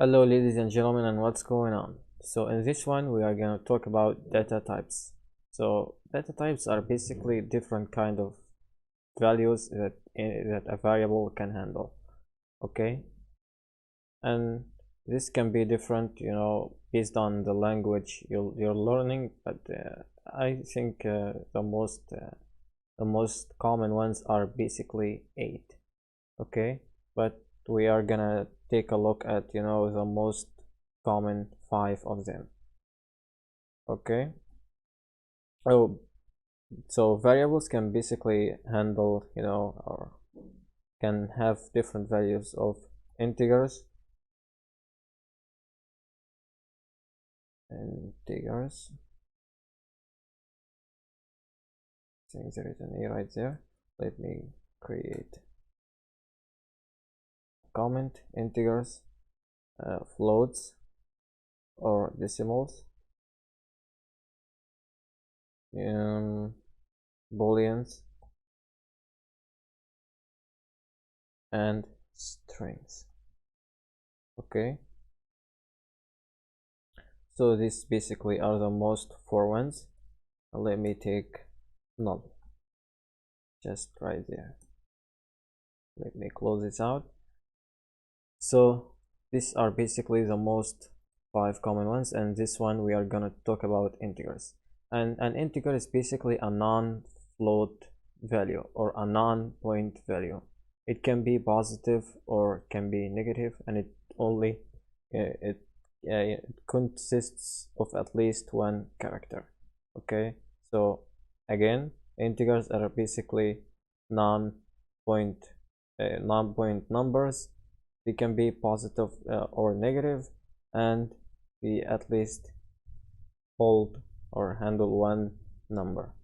Hello ladies and gentlemen, and what's going on? So in this one we are going to talk about data types. So data types are basically different kind of values that a variable can handle. Okay, and this can be different, based on the language you're learning, but I think the most common ones are basically 8. Okay, but we are gonna take a look at the most common 5 of them. Okay, oh, so variables can basically handle or can have different values of integers. I think there is an A right there. Let me create comment. Integers, floats or decimals, booleans, and strings. Okay, so these basically are the most 4 ones. Let me take null just right there. Let me close this out. So these are basically the most 5 common ones, and this one we are gonna talk about integers. And an integer is basically a non-float value or a non-point value. It can be positive or can be negative, and it only it consists of at least 1 character. Okay, so again, integers are basically non-point numbers. They can be positive or negative, and we at least hold or handle 1 number.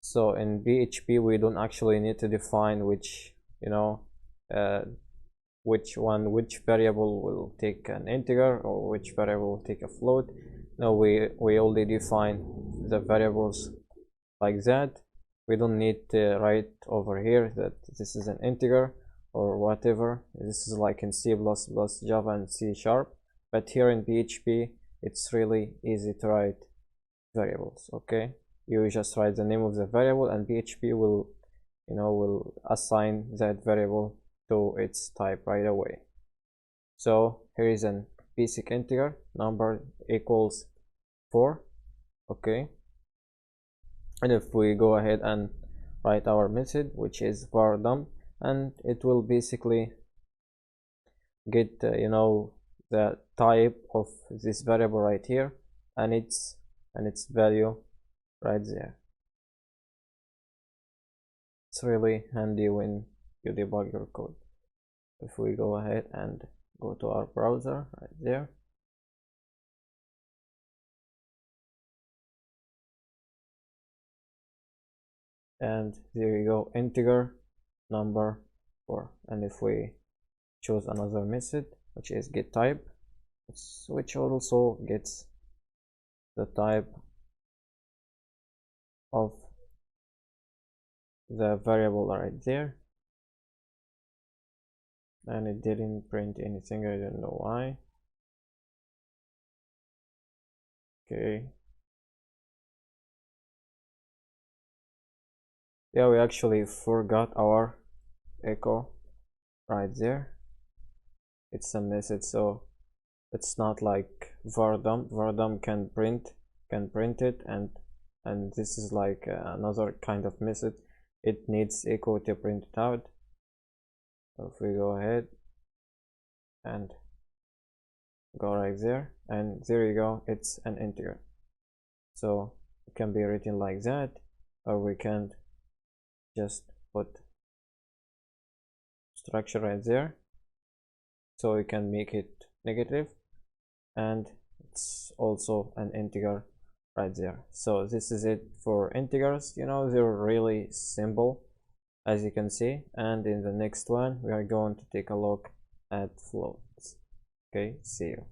So in PHP we don't actually need to define which which variable will take an integer or which variable will take a float. No, we only define the variables like that. We don't need to write over here that this is an integer or whatever. This is like in C++, Java, and C#, but here in PHP it's really easy to write variables. Okay, you just write the name of the variable, and PHP will assign that variable to its type right away. So here is a basic integer, number equals 4. Okay, and if we go ahead and write our method, which is var dump, and it will basically get the type of this variable right here and its value right there. It's really handy when you debug your code. If we go ahead and go to our browser right there, and there you go, integer number 4. And if we choose another method, which is get type, which also gets the type of the variable right there, and it didn't print anything, I don't know why. Okay, yeah, we actually forgot our echo right there. It's a message, so it's not like var dump. Var dump can print it, and this is like another kind of method. It needs echo to print it out. So if we go ahead and go right there, and there you go, it's an integer. So it can be written like that, or we can just put structure right there, so we can make it negative, and it's also an integer right there. So this is it for integers. They're really simple, as you can see, and in the next one we are going to take a look at floats. Okay, see you.